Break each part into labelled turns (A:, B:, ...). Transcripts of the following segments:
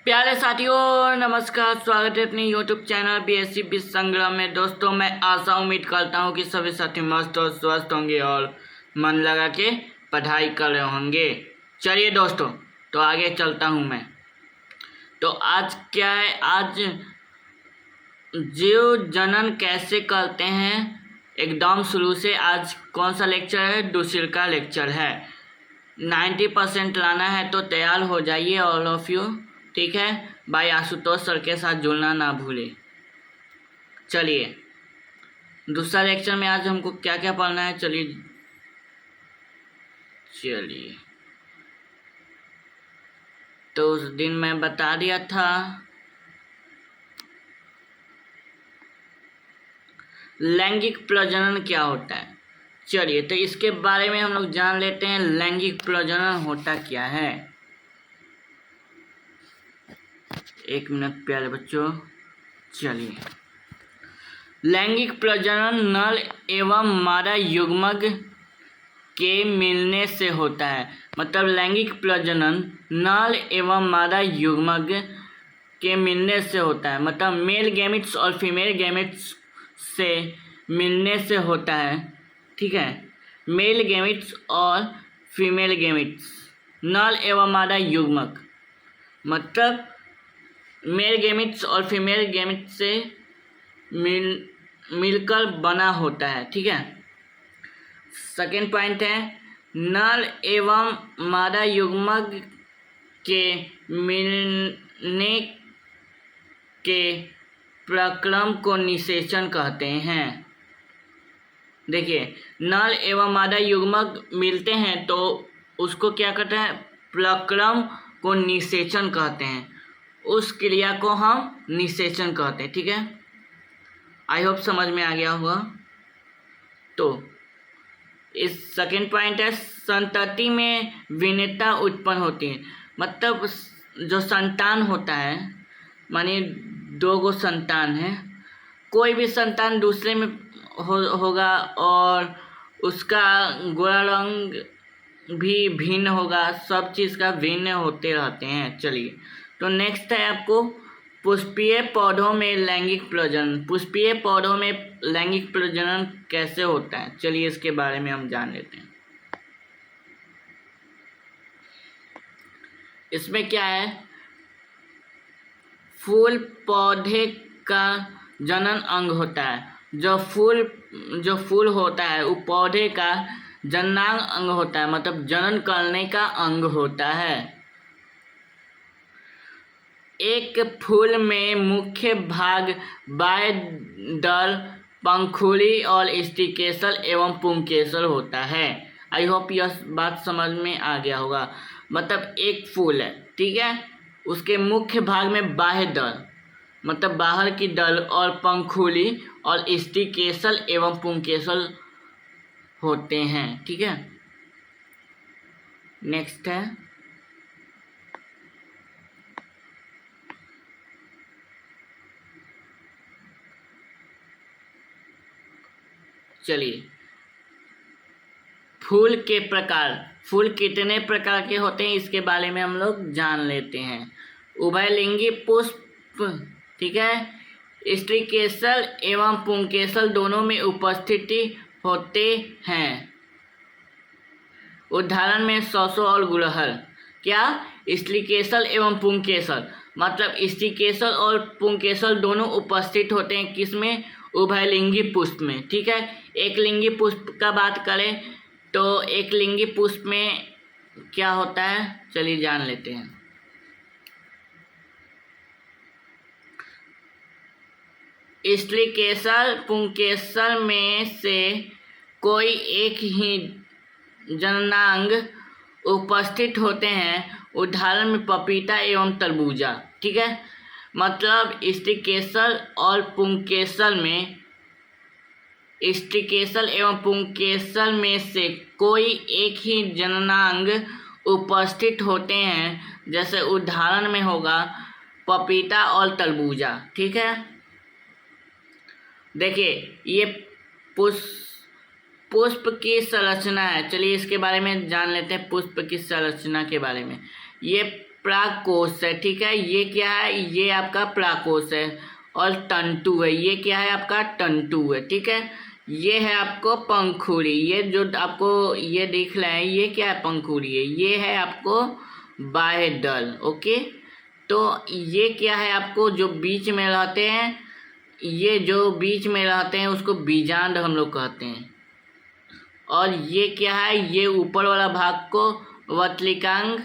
A: प्यारे साथियों नमस्कार, स्वागत है अपने यूट्यूब चैनल बीएससी विश्व संग्राम में। दोस्तों मैं आशा उम्मीद करता हूँ कि सभी साथी मस्त और स्वस्थ होंगे और मन लगा के पढ़ाई कर रहे होंगे। चलिए दोस्तों, तो आगे चलता हूँ मैं। तो आज क्या है, आज जीव जनन कैसे करते हैं एकदम शुरू से। आज कौन सा लेक्चर है? दूसरे का लेक्चर है। 90% लाना है तो तैयार हो जाइए ऑल ऑफ यू, ठीक है। भाई आशुतोष सर के साथ जुड़ना ना भूले। चलिए दूसरा लेक्चर में आज हमको क्या क्या पढ़ना है, चलिए तो उस दिन मैं बता दिया था लैंगिक प्रजनन क्या होता है। चलिए तो इसके बारे में हम लोग जान लेते हैं, लैंगिक प्रजनन होता क्या है। एक मिनट प्यारे बच्चों। चलिए, लैंगिक प्रजनन नर एवं मादा युग्मक के मिलने से होता है। मतलब लैंगिक प्रजनन नर एवं मादा युग्मक के मिलने से होता है। मतलब मेल गैमेट्स और फीमेल गैमेट्स से मिलने से होता है, ठीक है। मेल गैमेट्स और फीमेल गैमेट्स, नर एवं मादा युग्मक, मतलब मेल गैमेट्स और फीमेल गैमेट्स से मिलकर बना होता है, ठीक है। सेकेंड पॉइंट है, नर एवं मादा युग्मक के मिलने के प्रक्रम को निषेचन कहते हैं। देखिए, नर एवं मादा युग्मक मिलते हैं तो उसको क्या कहते हैं? प्रक्रम को निषेचन कहते हैं। उस क्रिया को हम निषेचन कहते हैं, ठीक है। आई होप समझ में आ गया होगा। तो इस सेकेंड पॉइंट है, संतति में भिन्नता उत्पन्न होती है। मतलब जो संतान होता है, मानिए दो गो संतान है, कोई भी संतान दूसरे में होगा और उसका गोरा रंग भी भिन्न होगा, सब चीज़ का भिन्न होते रहते हैं। चलिए तो नेक्स्ट है आपको पुष्पीय पौधों में लैंगिक प्रजनन। पुष्पीय पौधों में लैंगिक प्रजनन कैसे होता है, चलिए इसके बारे में हम जान लेते हैं। इसमें क्या है, फूल पौधे का जनन अंग होता है। जो फूल होता है वो पौधे का जननांग अंग होता है, मतलब जनन करने का अंग होता है। एक फूल में मुख्य भाग बाह्य दल, पंखुड़ी और स्टिकेसल एवं पुंकेसर होता है। आई होप यह बात समझ में आ गया होगा। मतलब एक फूल है, ठीक है, उसके मुख्य भाग में बाह्य दल मतलब बाहर की दल और पंखुड़ी और स्टिकेसल एवं पुंकेसर होते हैं, ठीक है। नेक्स्ट है, चलिए फूल के प्रकार, फूल कितने प्रकार के होते हैं इसके बारे में हम लोग जान लेते हैं। उभयलिंगी पुष्प, ठीक है, स्टिकेसल एवं पुंकेसर दोनों में उपस्थिति होते हैं। उदाहरण में सौसो और गुड़हल। क्या? स्टिकेसल एवं पुंकेसर, मतलब स्टिकेसल और पुंकेसर दोनों उपस्थित होते हैं किसमें? उभयलिंगी पुष्प में, ठीक है। एक लिंगी पुष्प का बात करें तो एक लिंगी पुष्प में क्या होता है, चलिए जान लेते हैं। स्टिकेसल पुंकेसर में से कोई एक ही जननांग उपस्थित होते हैं। उदाहरण में पपीता एवं तरबूजा, ठीक है। मतलब स्टिकेसल और पुंकेसर में, स्टिकेसल एवं पुंकेसर में से कोई एक ही जननांग उपस्थित होते हैं। जैसे उदाहरण में होगा पपीता और तरबूजा, ठीक है। देखिए ये पुष्प की संरचना है, चलिए इसके बारे में जान लेते हैं। पुष्प की संरचना के बारे में, ये प्राकोष है, ठीक है। ये क्या है, ये आपका प्राकोष है। और तंतु है, ये क्या है आपका तंतु है, ठीक है। ये है आपको पंखुड़ी, ये जो आपको ये दिख रहा है ये क्या है, पंखुड़ी है। ये है आपको बाह्य दल, ओके। तो ये क्या है आपको जो बीच में रहते हैं, ये जो बीच में रहते हैं उसको बीजांड हम लोग कहते हैं। और ये क्या है, ये ऊपर वाला भाग को वतलिकांग,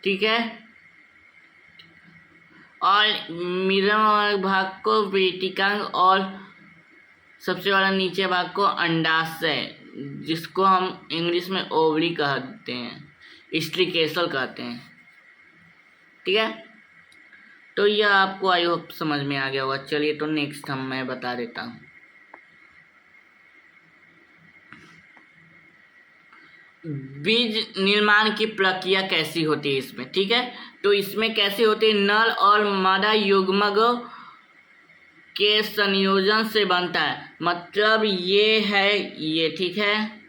A: ठीक है। और मिडल वाला भाग को वेटिकांग और सबसे वाला नीचे भाग को अंडाशय, जिसको हम इंग्लिश में ओवरी कहते हैं, स्ट्रिकेसल कहते हैं, ठीक है। तो यह आपको आई होप समझ में आ गया होगा। चलिए तो नेक्स्ट मैं बता देता हूँ। बीज निर्माण की प्रक्रिया कैसी होती है इसमें, ठीक है। तो इसमें कैसे होती है, नर और मादा युग्मकों के संयोजन से बनता है। मतलब ये है ये, ठीक है।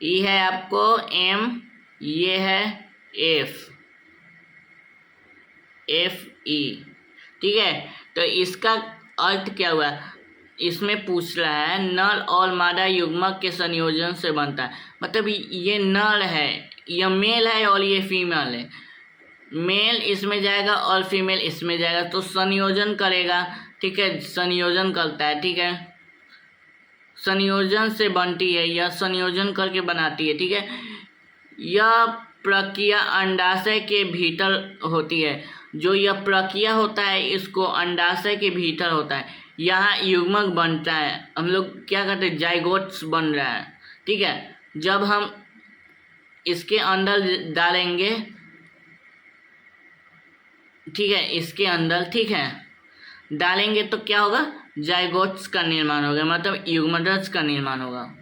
A: ये है आपको M, ये है F E, ठीक है। तो इसका अर्थ क्या हुआ, इसमें पूछ रहा है नर और मादा युग्मक के संयोजन से बनता है। मतलब ये नर है, यह मेल है और ये फीमेल है। मेल इसमें जाएगा और फीमेल इसमें जाएगा, तो संयोजन करेगा, ठीक है। संयोजन करता है, ठीक है। संयोजन से बनती है, यह संयोजन करके बनाती है, ठीक है। यह प्रक्रिया अंडाशय के भीतर होती है। जो यह प्रक्रिया होता है इसको अंडाशय के भीतर होता है। यहाँ युग्मक बनता है, हम लोग क्या कहते हैं, जाइगोट्स बन रहा है, ठीक है। जब हम इसके अंदर डालेंगे, ठीक है, इसके अंदर, ठीक है, डालेंगे तो क्या होगा, जाइगोट्स का निर्माण होगा, मतलब युग्मनज का निर्माण होगा,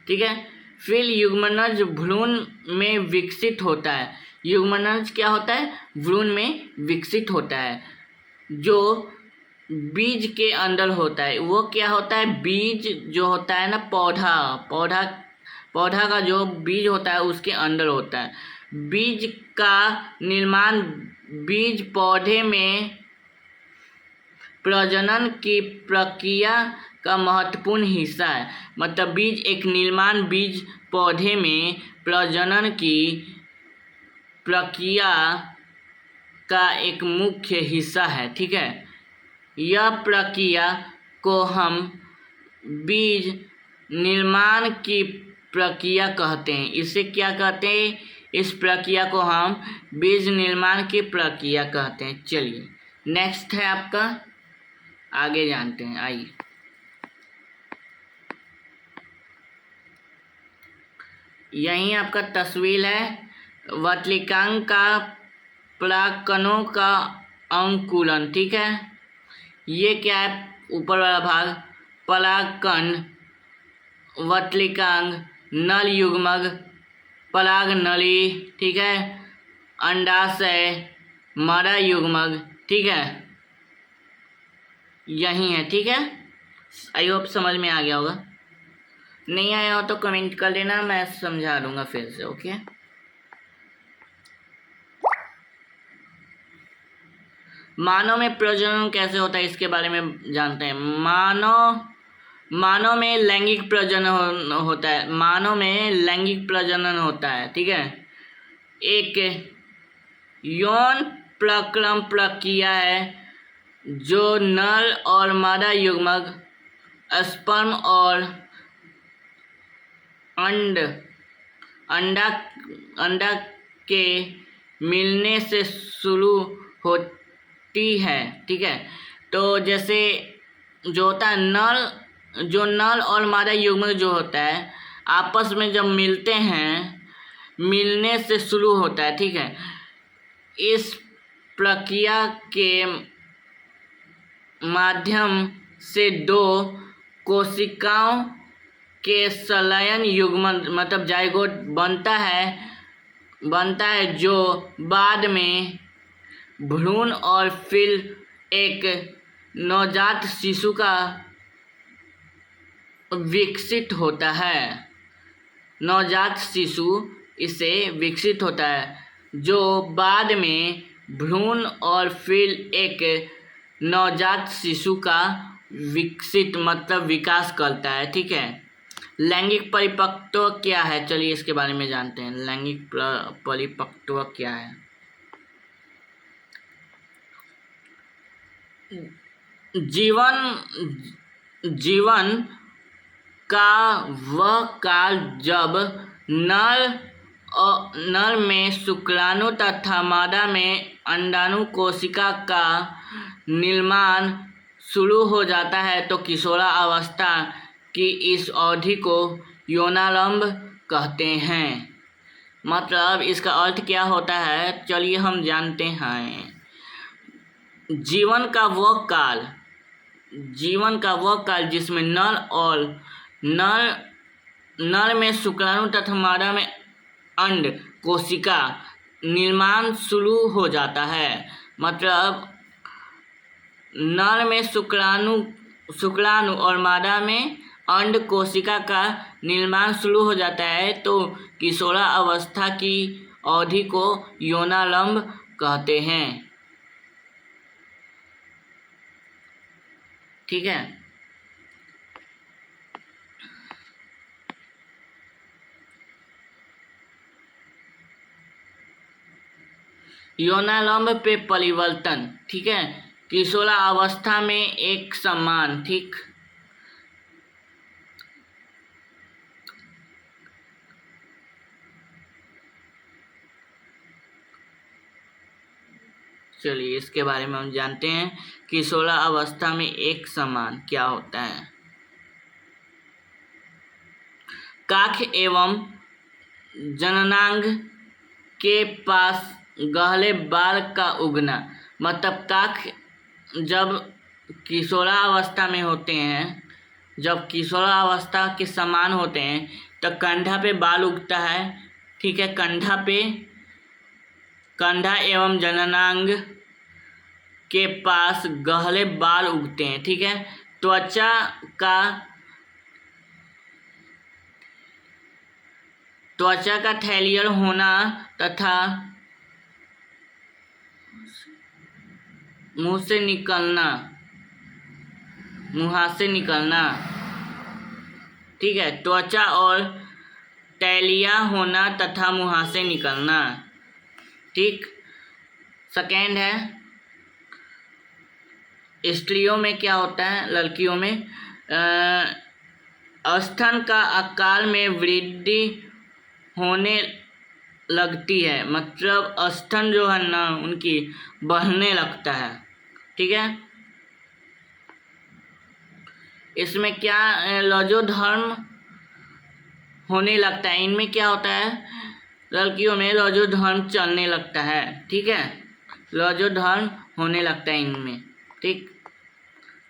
A: ठीक है। फिर युग्मनज भ्रूण में विकसित होता है। युग्मनज क्या होता है, भ्रूण में विकसित होता है, जो बीज के अंदर होता है। वो क्या होता है, बीज जो होता है ना, पौधा का जो बीज होता है उसके अंदर होता है। बीज का निर्माण, बीज पौधे में प्रजनन की प्रक्रिया का महत्वपूर्ण हिस्सा है। मतलब बीज एक निर्माण, बीज पौधे में प्रजनन की प्रक्रिया का एक मुख्य हिस्सा है, ठीक है। यह प्रक्रिया को हम बीज निर्माण की प्रक्रिया कहते हैं। इसे क्या कहते हैं, इस प्रक्रिया को हम बीज निर्माण की प्रक्रिया कहते हैं। चलिए नेक्स्ट है आपका, आगे जानते हैं, आइए। यहीं आपका तस्वीर है वतलिकांग का परागकणों का अंकुरण, ठीक है। ये क्या है, ऊपर वाला भाग परागकण, वतलिकांग, नर युग्मक, पराग नली, ठीक है, अंडाशय, मादा युग्मक, ठीक है, यही है, ठीक है। आई होप समझ में आ गया होगा। नहीं आया हो तो कमेंट कर देना, मैं समझा दूंगा फिर से, ओके। मानव में प्रजनन कैसे होता है इसके बारे में जानते हैं। मानव में लैंगिक प्रजनन होता है। मानव में लैंगिक प्रजनन होता है, ठीक है। एक यौन प्रक्रम प्रक्रिया है जो नर और मादा युग्मक, स्पर्म और अंडा के मिलने से शुरू होती है, ठीक है। तो जैसे जो होता है नर और मादा युग्मक जो होता है आपस में जब मिलते हैं, मिलने से शुरू होता है, ठीक है। इस प्रक्रिया के माध्यम से दो कोशिकाओं के संलयन युग्मन मतलब जाइगोट बनता है जो बाद में भ्रूण और फिर एक नवजात शिशु का विकसित होता है। नवजात शिशु इससे विकसित होता है, जो बाद में भ्रूण और फिर एक नवजात शिशु का विकास करता है। ठीक है। लैंगिक परिपक्वता क्या है, चलिए इसके बारे में जानते हैं। लैंगिक परिपक्वता क्या है? जीवन का वह काल जब नर में शुक्राणु तथा मादा में अंडाणु कोशिका का निर्माण शुरू हो जाता है, तो किशोरावस्था की इस अवधि को यौनारंभ कहते हैं। मतलब इसका अर्थ क्या होता है, चलिए हम जानते हैं। जीवन का वह काल जिसमें नर में शुक्राणु तथा मादा में अंड कोशिका निर्माण शुरू हो जाता है। मतलब नर में शुक्राणु और मादा में अंड कोशिका का निर्माण शुरू हो जाता है, तो किशोरावस्था की अवधि को यौनारंभ कहते हैं। ठीक है। यौनारंभ पे परिवर्तन। ठीक है। किशोरावस्था में एक समान। ठीक। चलिए इसके बारे में हम जानते हैं। किशोरावस्था में एक समान क्या होता है? काख एवं जननांग के पास गहरे बाल का उगना। मतलब काख जब किशोरावस्था में होते हैं, जब किशोरावस्था के समान होते हैं, तो कंधा पे बाल उगता है। ठीक है। कंधा एवं जननांग के पास गहरे बाल उगते हैं। ठीक है। त्वचा का थैलियर होना तथा मुहासे निकलना। ठीक है। त्वचा और तैलिया होना तथा मुहासे निकलना। ठीक। सेकेंड है, स्त्रियों में क्या होता है, लड़कियों में स्तन का आकार में वृद्धि होने लगती है। मतलब स्तन जो है ना उनकी बढ़ने लगता है। ठीक है। इसमें क्या रजोधर्म होने लगता है। इनमें क्या होता है, लड़कियों में रजोधर्म चलने लगता है। ठीक है। रजोधर्म होने लगता है इनमें। ठीक।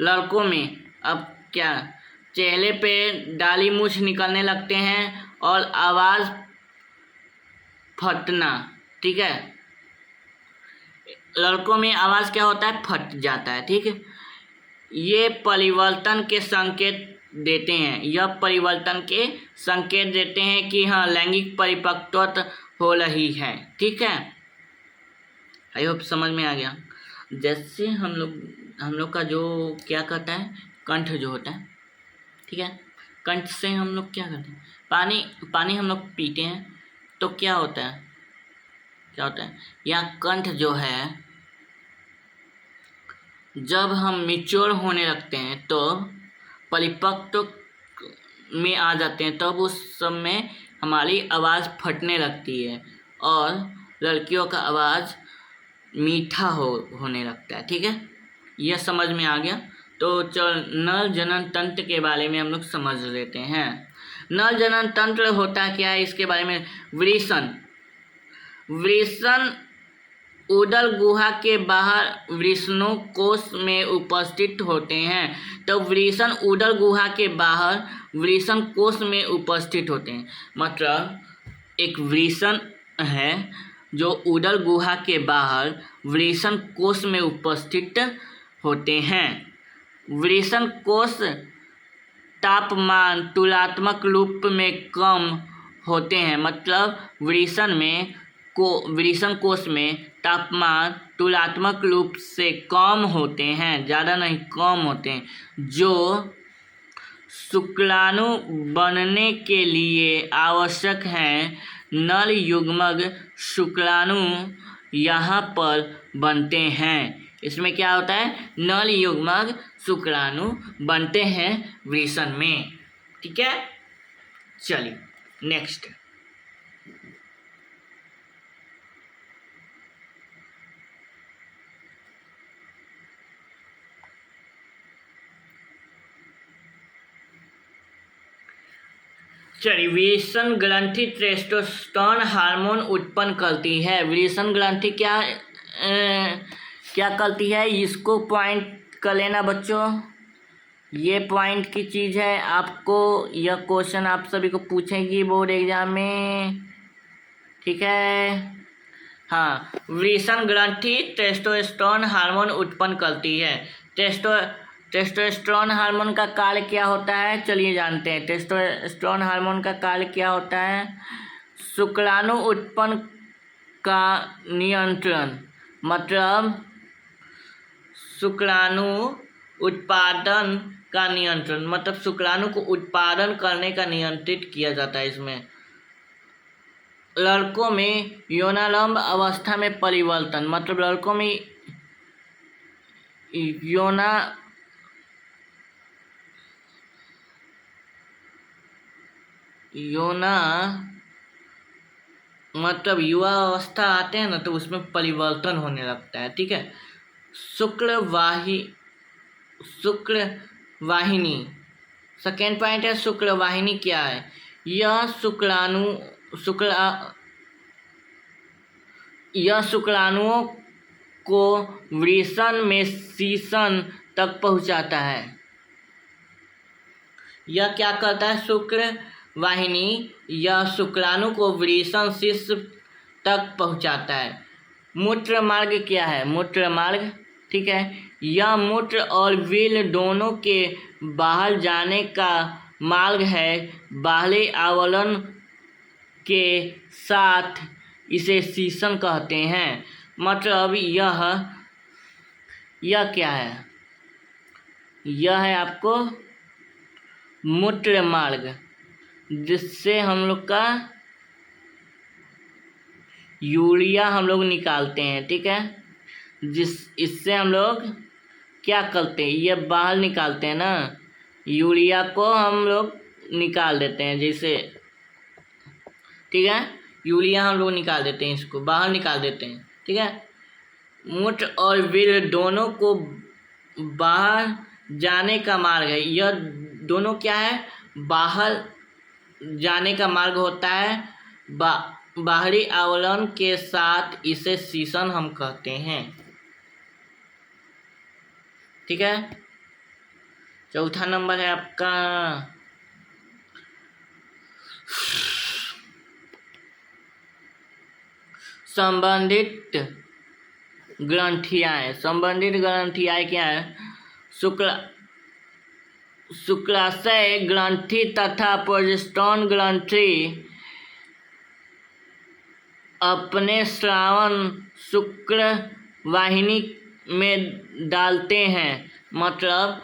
A: लड़कों में अब क्या, चेहरे पे दाढ़ी मूछ निकलने लगते हैं और आवाज़ फटना। ठीक है। लड़कों में आवाज़ क्या होता है, फट जाता है। ठीक है। ये परिवर्तन के संकेत देते हैं। यह परिवर्तन के संकेत देते हैं कि हाँ लैंगिक परिपक्वता हो रही है। ठीक है। आई होप समझ में आ गया। जैसे हम लोग का जो क्या कहता है, कंठ जो होता है। ठीक है। कंठ से हम लोग क्या करते हैं, पानी हम लोग पीते हैं, तो क्या होता है, यहाँ कंठ जो है जब हम मैच्योर होने लगते हैं, तो परिपक्व में आ जाते हैं, तब उस समय हमारी आवाज़ फटने लगती है और लड़कियों का आवाज़ मीठा होने लगता है। ठीक है। यह समझ में आ गया। तो चल नर जनन तंत्र के बारे में हम लोग समझ लेते हैं। नर जनन तंत्र होता क्या है, इसके बारे में। वृषण उदर गुहा के बाहर वृषणों कोश में उपस्थित होते हैं। तो वृषण उदर गुहा के बाहर वृषण कोश में उपस्थित होते हैं। मतलब एक वृषण है जो उदर गुहा के बाहर वृषण कोश में उपस्थित होते हैं। वृषण कोश तापमान तुलनात्मक रूप में कम होते हैं, मतलब वृषण कोश में तापमान तुलनात्मक रूप से कम होते हैं, ज़्यादा नहीं कम होते हैं, जो शुक्राणु बनने के लिए आवश्यक हैं। नर युग्मक शुक्राणु यहाँ पर बनते हैं। इसमें क्या होता है, नर युग्मक शुक्राणु बनते हैं वृषण में। ठीक है, चलिए नेक्स्ट। चलिए, वृषण ग्रंथि टेस्टोस्टेरोन हार्मोन उत्पन्न करती है। वृषण ग्रंथि क्या करती है, इसको पॉइंट कर लेना बच्चों, ये पॉइंट की चीज़ है। आपको यह क्वेश्चन आप सभी को पूछेगी बोर्ड एग्जाम में। ठीक है, हाँ, वृषण ग्रंथि टेस्टोस्टेरोन हार्मोन उत्पन्न करती है। टेस्टोस्टेरोन हार्मोन का कार्य क्या होता है, चलिए जानते हैं। टेस्टोस्टेरोन हार्मोन का कार्य क्या होता है, शुक्राणु उत्पन्न का नियंत्रण, मतलब शुक्राणु उत्पादन का नियंत्रण, मतलब शुक्राणु को उत्पादन करने का नियंत्रित किया जाता है। इसमें लड़कों में यौनारंभ अवस्था में परिवर्तन, मतलब लड़कों में मतलब युवा अवस्था आते हैं ना, तो उसमें परिवर्तन होने लगता है। ठीक है, शुक्रवाहिनी सेकेंड पॉइंट है। शुक्रवाहिनी क्या है, यह शुक्राणुओं को वृषण में शीशन तक पहुंचाता है। यह क्या करता है, शुक्रवाहिनी यह शुक्राणु को वृषण शीश तक पहुंचाता है। मूत्र मार्ग क्या है, मूत्र मार्ग, ठीक है, यह मूत्र और वील दोनों के बाहर जाने का मार्ग है। बाहरी आवरण के साथ इसे शीशन कहते हैं। मतलब यह क्या है, यह है आपको मूत्र मार्ग, जिससे हम लोग का यूरिया हम लोग निकालते हैं। ठीक है, इससे हम लोग क्या करते हैं, ये बाहर निकालते हैं ना, यूरिया को हम लोग निकाल देते हैं जैसे। ठीक है, यूरिया हम लोग निकाल देते हैं, इसको बाहर निकाल देते हैं। ठीक है, मूत्र और वीर्य दोनों को बाहर जाने का मार्ग है। यह दोनों क्या है, बाहर जाने का मार्ग होता है। बाहरी आवरण के साथ इसे शीशन हम कहते हैं। ठीक है, चौथा नंबर है आपका संबंधित ग्रंथियाएं। संबंधित ग्रंथियाएं क्या है, शुक्राशय ग्रंथि तथा प्रोजेस्टेरोन ग्रंथि अपने स्रावन शुक्रवाहिनी में डालते हैं। मतलब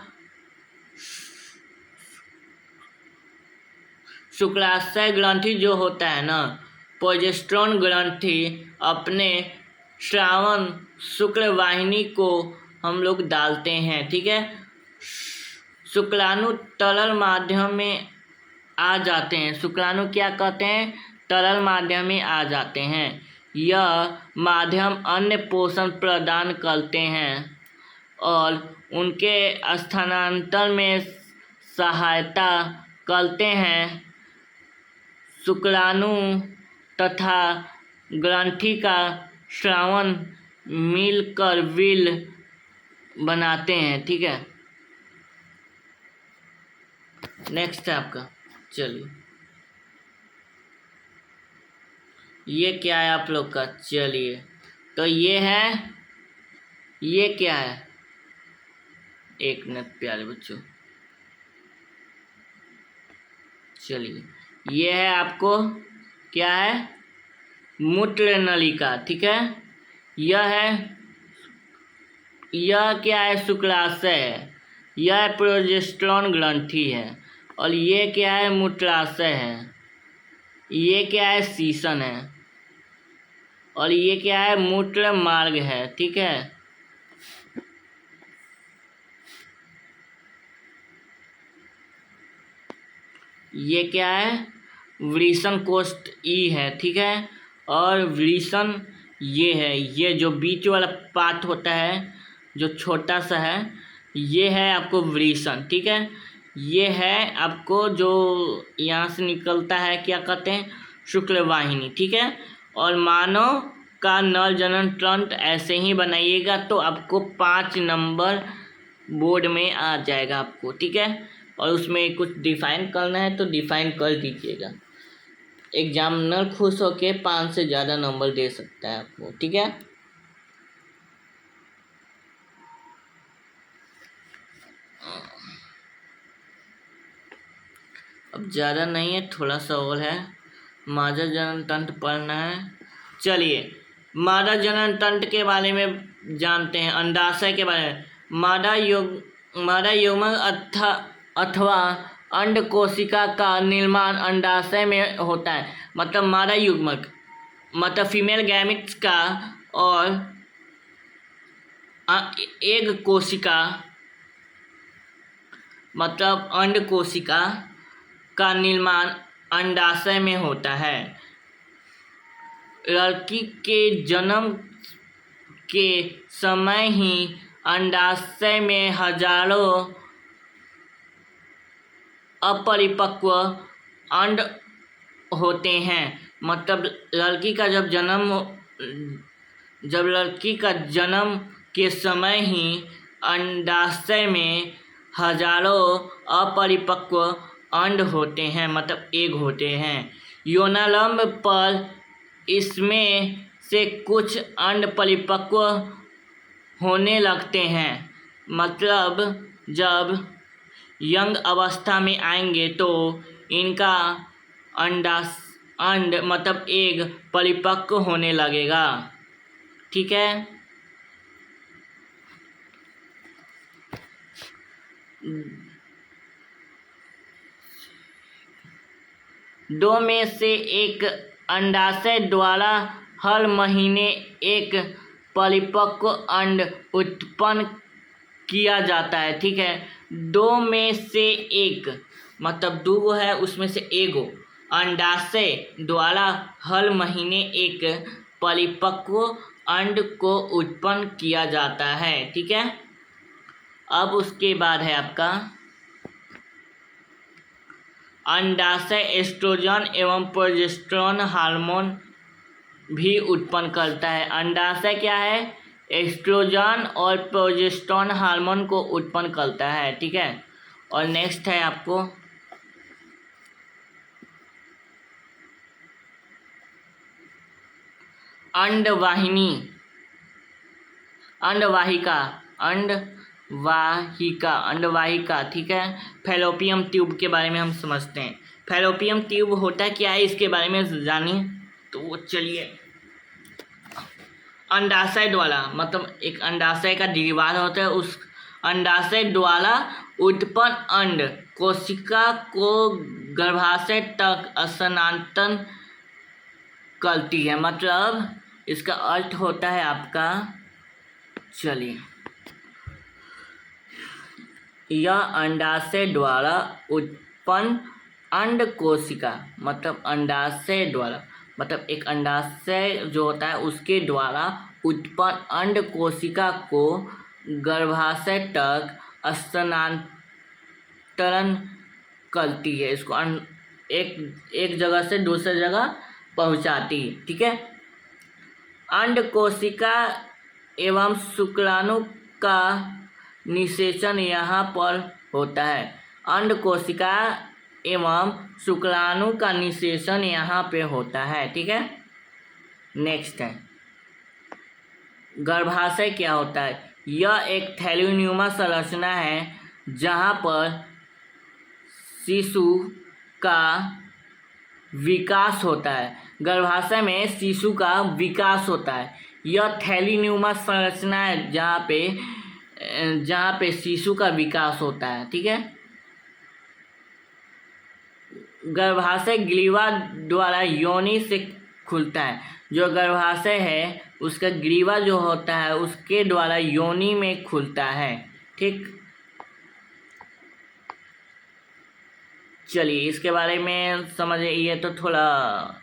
A: शुक्राशय ग्रंथि जो होता है ना, प्रोजेस्टेरोन ग्रंथि अपने स्रावन शुक्रवाहिनी को हम लोग डालते हैं। ठीक है, शुक्राणु तरल माध्यम में आ जाते हैं। शुक्राणु क्या कहते हैं, तरल माध्यम में आ जाते हैं। यह माध्यम अन्य पोषण प्रदान करते हैं और उनके स्थानांतरण में सहायता करते हैं। शुक्राणु तथा ग्रंथि का स्रावन मिलकर वील बनाते हैं। ठीक है, नेक्स्ट है आपका, चलिए ये क्या है आप लोग का, चलिए तो ये क्या है, एक मिनट प्यारे बच्चों, चलिए ये है आपको क्या है, मूत्र नलिका, ठीक है। यह क्या है, शुक्राशय है। यह प्रोजेस्टेरोन ग्रंथि है। और ये क्या है, मूत्राशय है। ये क्या है, शीशन है। और ये क्या है, मूत्र मार्ग है, ठीक है। ये क्या है, वृषण कोष्ठ ई है, ठीक है। और वृषण ये है, ये जो बीच वाला पार्ट होता है जो छोटा सा है, ये है आपको वृषण, ठीक है। ये है आपको जो यहाँ से निकलता है, क्या कहते हैं, शुक्लवाहिनी, ठीक है। और मानव का नर जनन तंत्र ऐसे ही बनाइएगा तो आपको 5 नंबर बोर्ड में आ जाएगा आपको, ठीक है। और उसमें कुछ डिफाइन करना है तो डिफाइन कर दीजिएगा। एग्जामिनर खुश होके 5 से ज़्यादा नंबर दे सकता है आपको, ठीक है। अब ज़्यादा नहीं है, थोड़ा सा और है। मादा जनन तंत्र पढ़ना है। चलिए मादा जनन तंत्र के बारे में जानते हैं। अंडाशय के बारे में, मादा युग्मक अथवा अंड कोशिका का निर्माण अंडाशय में होता है। मतलब मादा युग्मक मतलब फीमेल गैमेट्स का और एग कोशिका मतलब अंड कोशिका का निर्माण अंडाशय में होता है। लड़की के जन्म के समय ही अंडाशय में हजारों अपरिपक्व अंड होते हैं। मतलब लड़की का जन्म के समय ही अंडाशय में हजारों अपरिपक्व अंड होते हैं, मतलब एग होते हैं। यौनालंब पर इसमें से कुछ अंड परिपक्व होने लगते हैं। मतलब जब यंग अवस्था में आएंगे तो इनका अंड मतलब एग परिपक्व होने लगेगा, ठीक है। दो में से एक अंडाशय द्वारा हर महीने एक परिपक्व अंड उत्पन्न किया जाता है, ठीक है। 2 में से एक मतलब 2 है, उसमें से एगो अंडाशय द्वारा हर महीने एक परिपक्व अंड को उत्पन्न किया जाता है, ठीक है। अब उसके बाद है आपका अंडाशय एस्ट्रोजन एवं प्रोजेस्टेरोन हार्मोन भी उत्पन्न करता है। अंडाशय क्या है, एस्ट्रोजन और प्रोजेस्टेरोन हार्मोन को उत्पन्न करता है, ठीक है। और नेक्स्ट है आपको अंडवाहिका, ठीक है। फैलोपियन ट्यूब के बारे में हम समझते हैं। फैलोपियन ट्यूब होता क्या है, इसके बारे में जानिए। तो चलिए, अंडाशय द्वारा मतलब एक अंडाशय का दीवार होता है, उस अंडाशय द्वारा उत्पन्न अंड कोशिका को गर्भाशय तक स्थानांतरण करती है। मतलब इसका अर्थ होता है आपका, चलिए, यह अंडाशय द्वारा उत्पन्न अंड कोशिका मतलब अंडाशय द्वारा मतलब एक अंडाशय जो होता है उसके द्वारा उत्पन्न अंड कोशिका को गर्भाशय तक स्थानांतरण करती है। इसको एक जगह से दूसरी जगह पहुंचाती है, ठीक है। अंड कोशिका एवं शुक्राणु का निषेचन यहाँ पर होता है। अंड कोशिका एवं शुक्राणु का निषेचन यहाँ पे होता है, ठीक है। नेक्स्ट है गर्भाशय क्या होता है। यह एक थैलीनुमा संरचना है जहाँ पर शिशु का विकास होता है। गर्भाशय में शिशु का विकास होता है। यह थैलीन्यूमा संरचना है जहाँ पे शिशु का विकास होता है। ठीक है। गर्भाशय ग्रीवा द्वारा योनि से खुलता है। जो गर्भाशय है उसका ग्रीवा जो होता है उसके द्वारा योनि में खुलता है। ठीक। चलिए इसके बारे में समझिए। ये तो थोड़ा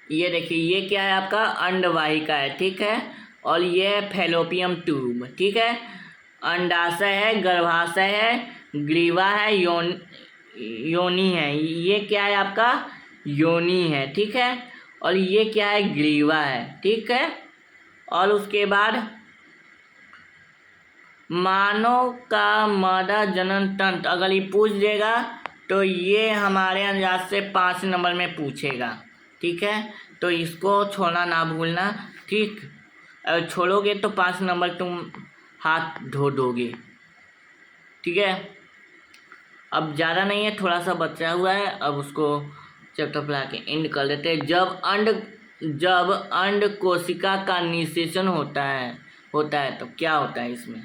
A: ये देखिए, ये क्या है आपका अंडवाहिका है। ठीक है। और ये है फैलोपियम ट्यूब। ठीक है। अंडाशय है, गर्भाशय है, ग्रीवा है, योनि है। ये क्या है आपका योनि है। ठीक है। और ये क्या है ग्रीवा है। ठीक है। और उसके बाद मानव का मादा जनन तंत्र अगर ये पूछ देगा तो ये हमारे अंदाज से 5 नंबर में पूछेगा। ठीक है। तो इसको छोड़ना ना भूलना। ठीक। अगर छोड़ोगे तो 5 नंबर तुम हाथ धो दोगे। ठीक है। अब ज़्यादा नहीं है, थोड़ा सा बचा हुआ है। अब उसको चैप्टर पढ़ा के एंड कर देते हैं। जब अंड कोशिका का निषेचन होता है तो क्या होता है इसमें।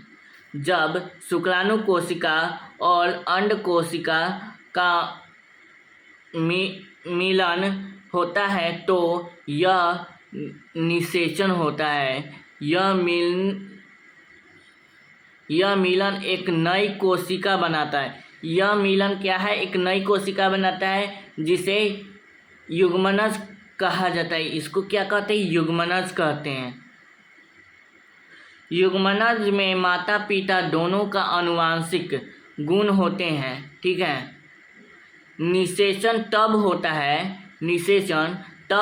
A: जब शुक्राणु कोशिका और अंड कोशिका का मिलन होता है तो यह निषेचन होता है। यह मिलन एक नई कोशिका बनाता है। यह मिलन क्या है, एक नई कोशिका बनाता है जिसे युग्मनज कहा जाता है। इसको क्या कहते हैं, युग्मनज कहते हैं। युग्मनज में माता पिता दोनों का आनुवांशिक गुण होते हैं। ठीक है। निषेचन तब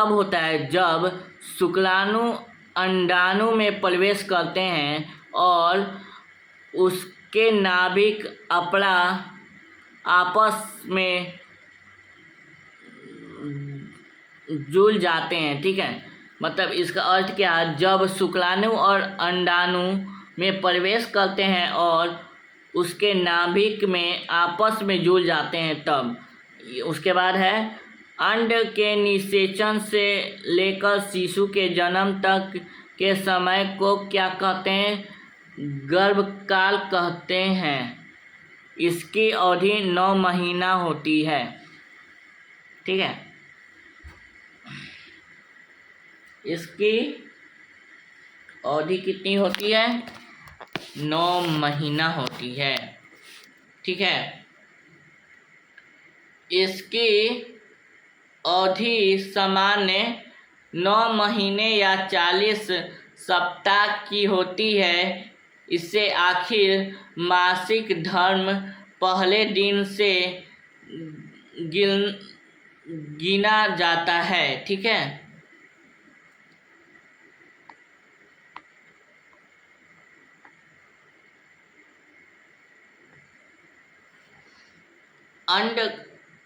A: होता है जब शुक्राणु अंडाणु में प्रवेश करते हैं और उसके नाभिक अपना आपस में जुड़ जाते हैं। ठीक है। मतलब इसका अर्थ क्या है, जब शुक्राणु और अंडाणु में प्रवेश करते हैं और उसके नाभिक में आपस में जुड़ जाते हैं तब। उसके बाद है अंड के निषेचन से लेकर शिशु के जन्म तक के समय को क्या कहते हैं, गर्भकाल कहते हैं। इसकी अवधि 9 महीना होती है। ठीक है। इसकी अवधि कितनी होती है, 9 महीना होती है। ठीक है। इसकी अवधि सामान्य 9 महीने या 40 सप्ताह की होती है। इससे आखिर मासिक धर्म पहले दिन से गिना जाता है। ठीक है।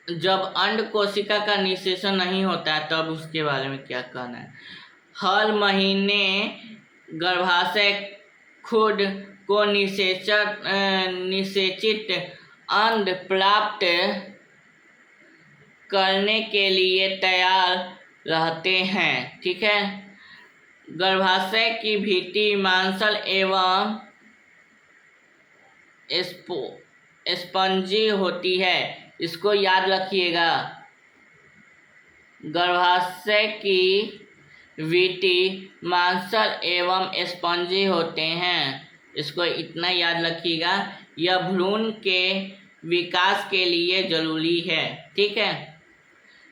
A: जब अंड कोशिका का निषेचन नहीं होता है तब उसके बारे में क्या कहना है। हर महीने गर्भाशय खुद को निषेचित अंड प्राप्त करने के लिए तैयार रहते हैं। ठीक है। गर्भाशय की भित्ति मांसल एवं स्पंजी होती है। इसको याद रखिएगा। गर्भाशय की भित्ति मांसल एवं स्पंजी होते हैं। इसको इतना याद रखिएगा। यह भ्रूण के विकास के लिए जरूरी है। ठीक है।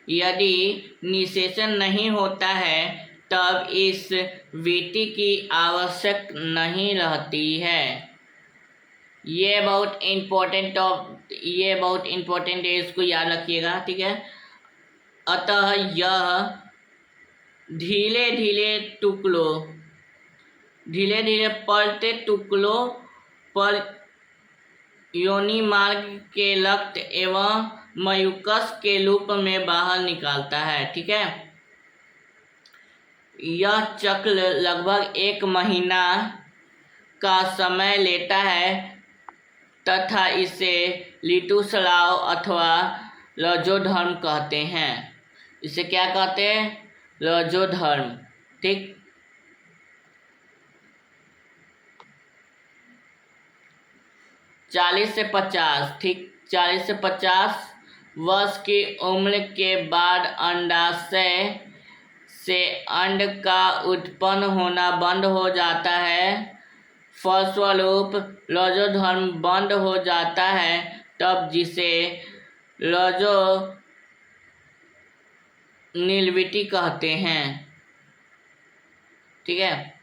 A: यदि निषेचन नहीं होता है तब इस भित्ति की आवश्यक नहीं रहती है। ये बहुत इम्पोर्टेंट है, इसको याद रखिएगा। ठीक है। अतः यह धीरे धीरे पड़ते टुकड़ों पर योनि मार्ग के रक्त एवं म्यूकस के रूप में बाहर निकालता है। ठीक है। यह चक्र लगभग 1 महीना का समय लेता है। तथा इसे ऋतुस्राव अथवा रजोधर्म कहते हैं। इसे क्या कहते हैं? रजोधर्म। ठीक। 40 से 50, ठीक, 40 से 50 वर्ष की उम्र के बाद अंडाशय से अंड का उत्पन्न होना बंद हो जाता है, फलस्वरूप रजोधर्म बंद हो जाता है, तब जिसे रजो नीलविटी कहते हैं। ठीक है।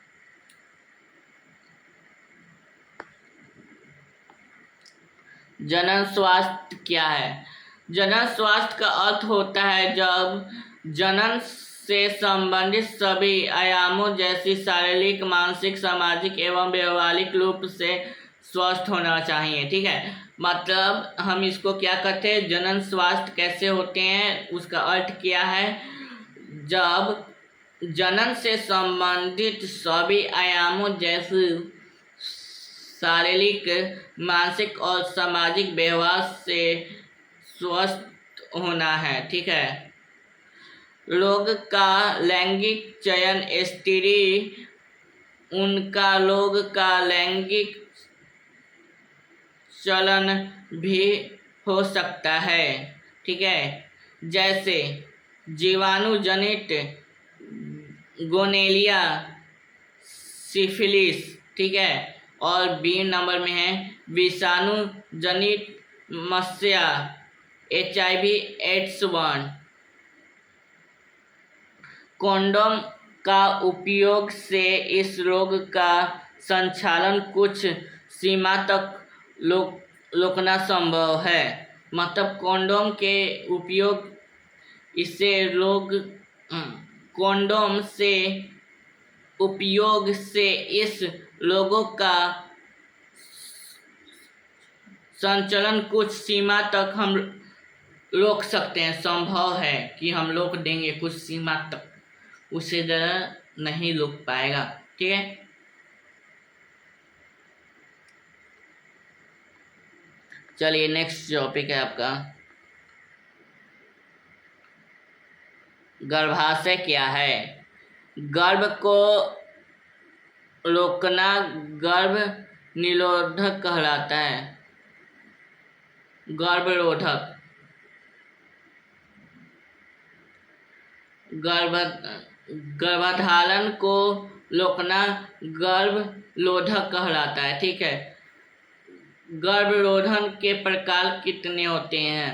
A: जनन स्वास्थ्य क्या है? जनन स्वास्थ्य का अर्थ होता है जब जनन से संबंधित सभी आयामों जैसी शारीरिक, मानसिक, सामाजिक एवं व्यवहारिक रूप से स्वस्थ होना चाहिए। ठीक है। मतलब हम इसको क्या कहते हैं, जनन स्वास्थ्य कैसे होते हैं, उसका अर्थ क्या है? जब जनन से संबंधित सभी आयामों जैसे शारीरिक, मानसिक और सामाजिक व्यवहार से स्वस्थ होना है। ठीक है। लोग का लैंगिक चयन स्त्री उनका लोग का लैंगिक चलन भी हो सकता है। ठीक है। जैसे जीवाणु जनित गोनेलिया, सिफिलिस। ठीक है। और बी नंबर में है विषाणु जनित मस्या, HIV एड्स 1। कॉन्डोम का उपयोग से इस रोग का संचालन कुछ सीमा तक रोकना संभव है। मतलब कॉन्डोम के उपयोग इससे कॉन्डोम से उपयोग से इस रोगों का संचलन कुछ सीमा तक हम रोक सकते हैं। संभव है कि हम रोक देंगे कुछ सीमा तक, उससे ज़्यादा नहीं रोक पाएगा। ठीक है। चलिए नेक्स्ट टॉपिक है आपका गर्भाशय क्या है? गर्भ को रोकना गर्भ निरोधक कहलाता है। गर्भरोधक। गर्भधारण को रोकना गर्भरोधक कहलाता है। ठीक है। गर्भरोधन के प्रकार कितने होते हैं?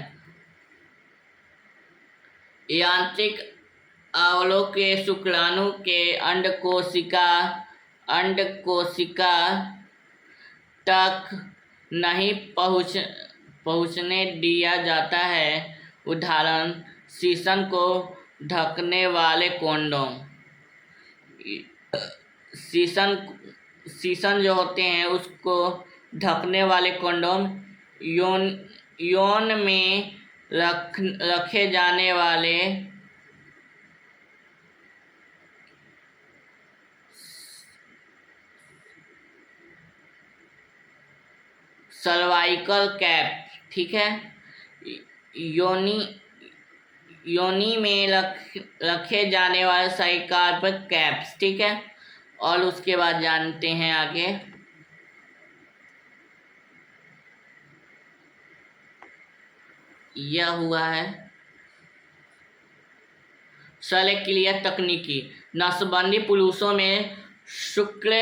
A: यांत्रिक अवयवों के शुक्राणु के अंडकोशिका तक नहीं पहुंचने दिया जाता है। उदाहरण शीशन को ढकने वाले कॉन्डोम। शीशन जो होते हैं उसको ढकने वाले कॉन्डोम, यौन में रखे जाने वाले सर्वाइकल कैप। ठीक है। योनि में रखे जाने वाले सर्वाइकल कैप्स। ठीक है। और उसके बाद जानते हैं आगे यह हुआ है शल्यक्रिया तकनीकी। नसबंदी पुरुषों में शुक्ल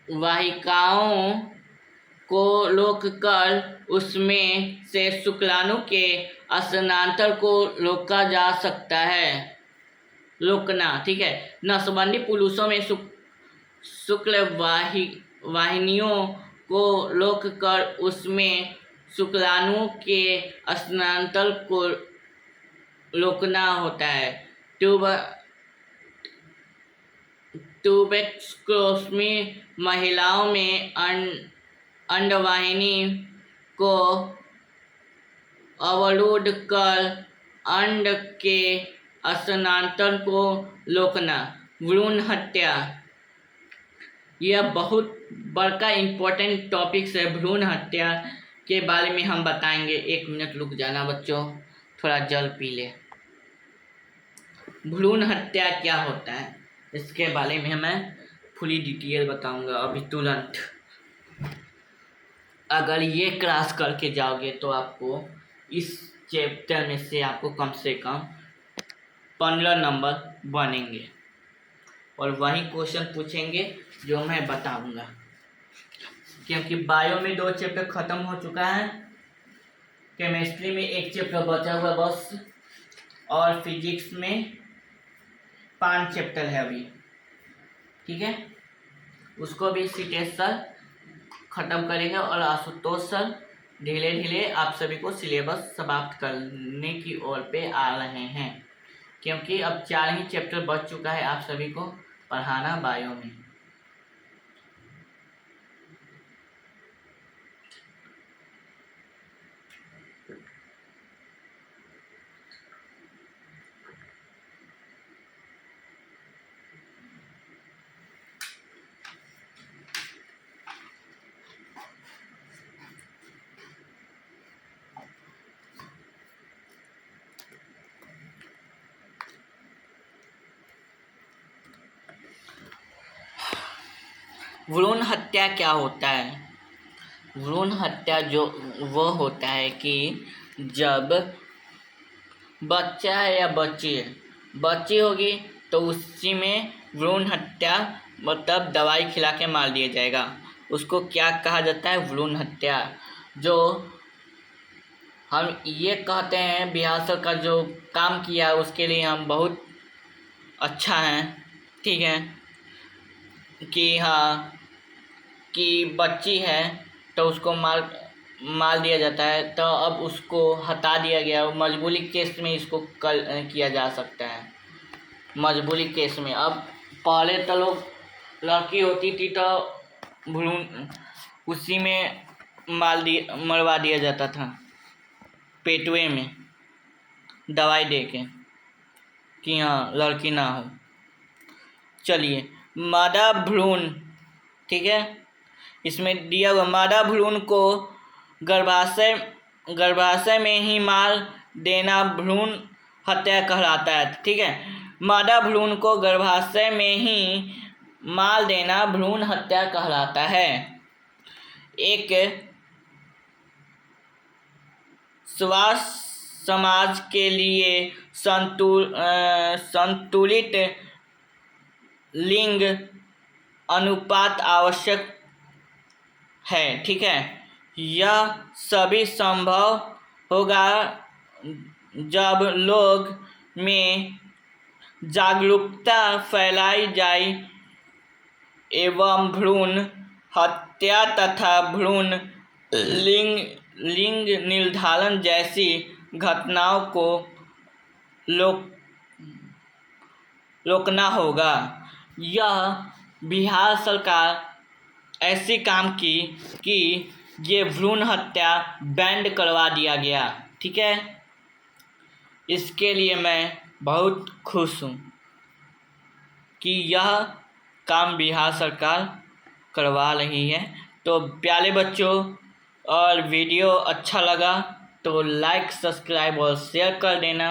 A: वाहिकाओं को रोककर उसमें से शुक्राणु के स्थानांतरण को रोका जा सकता है। रोकना। ठीक है। नसबंदी पुरुषों में शुक्ल वाहिनियों को रोककर उसमें शुक्राणु के स्थानांतरण को रोकना होता है। ट्यूबेक्टोमी महिलाओं में अंडवाहिनी को अवरुद्ध कर अंड के स्थानांतरण को रोकना। भ्रूण हत्या। यह बहुत बड़का इम्पोर्टेंट टॉपिक्स है। भ्रूण हत्या के बारे में हम बताएंगे। 1 मिनट रुक जाना बच्चों, थोड़ा जल पी ले। भ्रूण हत्या क्या होता है इसके बारे में मैं पूरी डिटेल बताऊंगा अभी तुरंत। अगर ये क्लास करके जाओगे तो आपको इस चैप्टर में से आपको कम से कम 15 नंबर बनेंगे और वही क्वेश्चन पूछेंगे जो मैं बताऊंगा, क्योंकि बायो में 2 चैप्टर खत्म हो चुका है, केमिस्ट्री में 1 चैप्टर बचा हुआ बस, और फिजिक्स में 5 चैप्टर है अभी। ठीक है, उसको भी सीटेश सर खत्म करेंगे और आशुतोष सर धीरे धीरे आप सभी को सिलेबस समाप्त करने की ओर पे आ रहे हैं, क्योंकि अब 4 ही चैप्टर बच चुका है आप सभी को पढ़ाना बायो में। भ्रूण हत्या क्या होता है? भ्रूण हत्या जो वो होता है कि जब बच्चा है या बच्ची होगी तो उसी में भ्रूण हत्या मतलब दवाई खिला के मार दिया जाएगा। उसको क्या कहा जाता है? भ्रूण हत्या। जो हम ये कहते हैं बिहार सरकार जो काम किया उसके लिए हम बहुत अच्छा हैं। ठीक है कि हाँ कि बच्ची है तो उसको मार दिया जाता है, तो अब उसको हटा दिया गया। मजबूरी केस में इसको किया जा सकता है, मजबूरी केस में। अब पहले तो लोग लड़की होती थी तो भ्रूण उसी में मरवा दिया जाता था, पेटवे में दवाई दे के कि हाँ लड़की ना हो। चलिए, मादा भ्रूण, ठीक है, इसमें दिया हुआ मादा भ्रूण को गर्भाशय में ही मार देना भ्रूण हत्या कहलाता है। ठीक है, मादा भ्रूण को गर्भाशय में ही मार देना भ्रूण हत्या कहलाता है। एक स्वस्थ समाज के लिए संतुलित लिंग अनुपात आवश्यक है। ठीक है, यह सभी संभव होगा जब लोग में जागरूकता फैलाई जाए एवं भ्रूण हत्या तथा भ्रूण लिंग निर्धारण जैसी घटनाओं को रोकना होगा। यह बिहार सरकार ऐसी काम की कि ये भ्रूण हत्या बैंड करवा दिया गया। ठीक है, इसके लिए मैं बहुत खुश हूँ कि यह काम बिहार सरकार करवा रही है। तो प्यारे बच्चों, और वीडियो अच्छा लगा तो लाइक सब्सक्राइब और शेयर कर देना,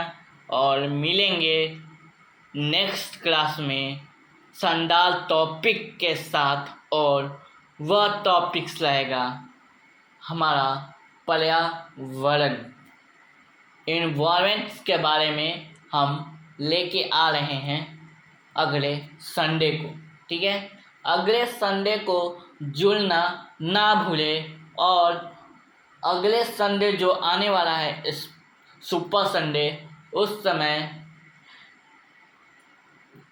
A: और मिलेंगे नेक्स्ट क्लास में शानदार टॉपिक के साथ, और वह टॉपिक्स रहेगा हमारा पर्यावरण, इन्वायरमेंट्स के बारे में हम लेके आ रहे हैं अगले संडे को। ठीक है, अगले संडे को जुड़ना ना भूलें, और अगले संडे जो आने वाला है सुपर संडे, उस समय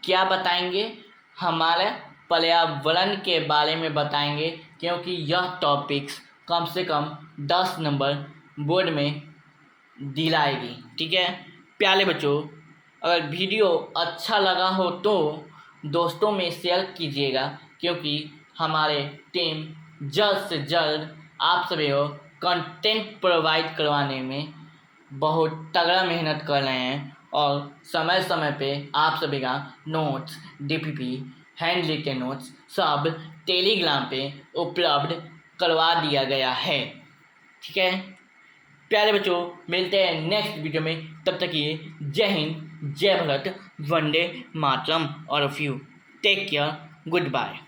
A: क्या बताएंगे? हमारे पर्यावरण के बारे में बताएंगे, क्योंकि यह टॉपिक्स कम से कम 10 नंबर बोर्ड में दिलाएगी। ठीक है प्यारे बच्चों, अगर वीडियो अच्छा लगा हो तो दोस्तों में शेयर कीजिएगा, क्योंकि हमारे टीम जल्द से जल्द आप सभी को कंटेंट प्रोवाइड करवाने में बहुत तगड़ा मेहनत कर रहे हैं, और समय समय पे आप सभी का notes, DPP, handwritten notes सब टेलीग्राम पे उपलब्ध करवा दिया गया है। ठीक है प्यारे बच्चों, मिलते हैं नेक्स्ट वीडियो में। तब तक ये जय हिंद, जय भारत, वंदे मातरम, और of you take care, good bye.